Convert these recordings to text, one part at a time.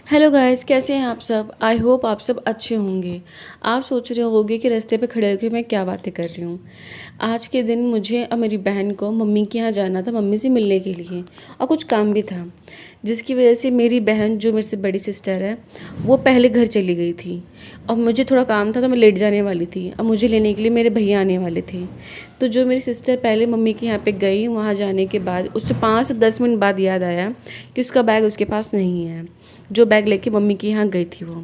Hello guys, कैसे हैं आप सब। आई होप आप सब अच्छे होंगे। आप सोच रहे होंगे कि रास्ते पे खड़े होकर मैं क्या बातें कर रही हूँ। आज के दिन मुझे और मेरी बहन को मम्मी के यहाँ जाना था, मम्मी से मिलने के लिए, और कुछ काम भी था, जिसकी वजह से मेरी बहन जो मेरे से बड़ी सिस्टर है वो पहले घर चली गई थी। और मुझे थोड़ा काम था तो मैं लेट जाने वाली थी। अब मुझे लेने के लिए मेरे भैया आने वाले थे। तो जो मेरी सिस्टर पहले मम्मी के यहाँ पे गई, वहाँ जाने के बाद उससे 5 से 10 मिनट बाद याद आया कि उसका बैग उसके पास नहीं है, जो बैग लेके मम्मी के यहाँ गई थी वो।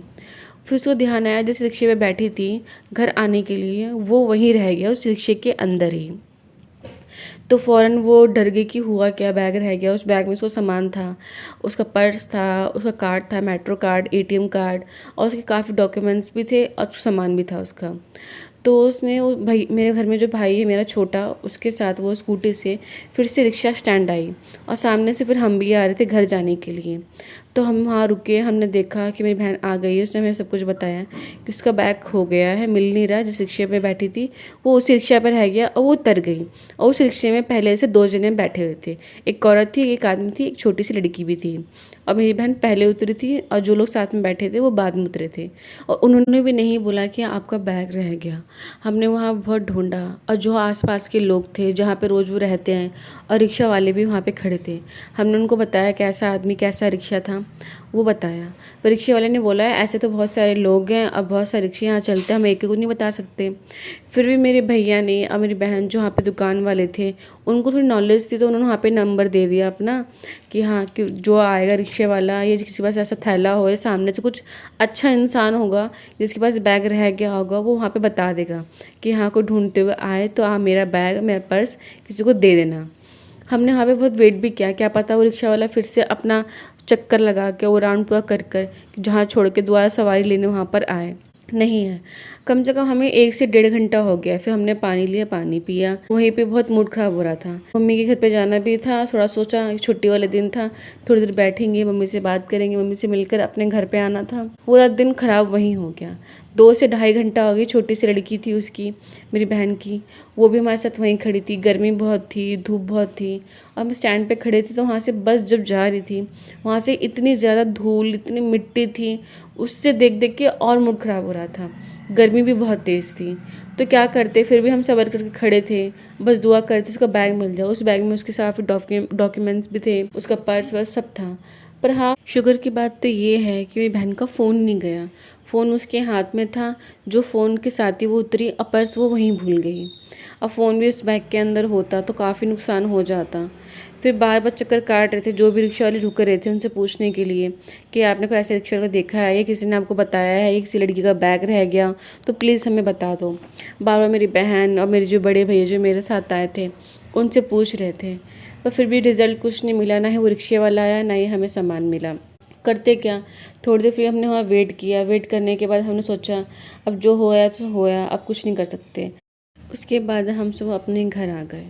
फिर उसको ध्यान आया, जिस रिक्शे में बैठी थी घर आने के लिए, वो वहीं रह गया उस रिक्शे के अंदर ही। तो फ़ौरन वो डर गई कि हुआ क्या, बैग रह गया। उस बैग में उसको सामान था, उसका पर्स था, उसका कार्ड था, मेट्रो कार्ड, एटीएम कार्ड, और उसके काफ़ी डॉक्यूमेंट्स भी थे और सामान भी था उसका। तो उसने वो भाई, मेरे घर में जो भाई है मेरा छोटा, उसके साथ वो स्कूटी से फिर से रिक्शा स्टैंड आई, और सामने से फिर हम भी आ रहे थे घर जाने के लिए। तो हम वहाँ रुके, हमने देखा कि मेरी बहन आ गई है। उसने हमें सब कुछ बताया कि उसका बैग खो गया है, मिल नहीं रहा। जिस रिक्शे पे बैठी थी वो उसी रिक्शा पर रह गया और वो उतर गई। और उस रिक्शे में पहले से 2 जने बैठे हुए थे, एक औरत थी, एक आदमी थी, एक छोटी सी लड़की भी थी। और मेरी बहन पहले उतरी थी और जो लोग साथ में बैठे थे वो बाद में उतरे थे। और उन्होंने भी नहीं बोला कि आपका बैग रह गया। हमने वहाँ बहुत ढूंढा, और जो आसपास के लोग थे जहाँ पे रोज़ वो रहते हैं, और रिक्शा वाले भी वहाँ पे खड़े थे, हमने उनको बताया कैसा आदमी कैसा रिक्शा था, वो बताया। पर रिक्शे वाले ने बोला है ऐसे तो बहुत सारे लोग हैं और बहुत सारे रिक्शे यहाँ चलते हैं, हम एक एक को नहीं बता सकते। फिर भी मेरे भैया ने और मेरी बहन जो वहाँ पे दुकान वाले थे, उनको थोड़ी नॉलेज थी, तो उन्होंने वहाँ पे नंबर दे दिया अपना कि हाँ, कि जो आएगा रिक्शे वाला, ये किसी के पास ऐसा थैला हो या सामने से कुछ अच्छा इंसान होगा जिसके पास बैग रह गया होगा, वो वहाँ पे बता देगा कि हाँ, कोई ढूंढते हुए आए तो मेरा बैग, मेरा पर्स किसी को दे देना। हमने वहाँ पे बहुत वेट भी किया, क्या पता वो रिक्शा वाला फिर से अपना चक्कर लगा के वो राउंड पूरा कर कर जहाँ छोड़ के दोबारा सवारी लेने वहाँ पर आए। नहीं है। कम से कम हमें 1 से 1.5 घंटा हो गया। फिर हमने पानी लिया, पानी पिया। वहीं पे बहुत मूड खराब हो रहा था। मम्मी के घर पे जाना भी था, थोड़ा सोचा छुट्टी वाले दिन था, थोड़ी देर बैठेंगे, मम्मी से बात करेंगे, मम्मी से मिलकर अपने घर पे आना था। पूरा दिन खराब वहीं हो गया। 2 से 2.5 घंटा हो गई। छोटी सी लड़की थी उसकी, मेरी बहन की, वो भी हमारे साथ वहीं खड़ी थी। गर्मी बहुत थी, धूप बहुत थी, और हम स्टैंड पे खड़े थे। तो वहाँ से बस जब जा रही थी, वहाँ से इतनी ज़्यादा धूल, इतनी मिट्टी थी, उससे देख देख के और मूड ख़राब हो रहा था। गर्मी भी बहुत तेज़ थी। तो क्या करते, फिर भी हम सब्र करके खड़े थे, बस दुआ करते उसका बैग मिल जाए। उस बैग में उसके साथ डॉक्यूमेंट्स भी थे, उसका पर्स वर्स सब था। पर हाँ, शुगर की बात तो ये है कि मेरी बहन का फ़ोन नहीं गया। फ़ोन उसके हाथ में था, जो फ़ोन के साथ ही वो उतरी, और पर्स वो वहीं भूल गई। अब फ़ोन भी उस बैग के अंदर होता तो काफ़ी नुकसान हो जाता। फिर बार बार चक्कर काट रहे थे, जो भी रिक्शा वाले रुके रहे थे उनसे पूछने के लिए कि आपने कोई ऐसे रिक्शा को देखा है या किसी ने आपको बताया है, या किसी लड़की का बैग रह गया तो प्लीज़ हमें बता दो। बार बार मेरी बहन और मेरे जो बड़े भैया जो मेरे साथ आए थे उनसे पूछ रहे थे, पर फिर भी रिज़ल्ट कुछ नहीं मिला। ना ही वो रिक्शे वाला आया, ना ही हमें सामान मिला। करते क्या, थोड़ी देर फिर हमने वहाँ वेट किया। वेट करने के बाद हमने सोचा अब जो होया सो होया, अब कुछ नहीं कर सकते। उसके बाद हम सब अपने घर आ गए।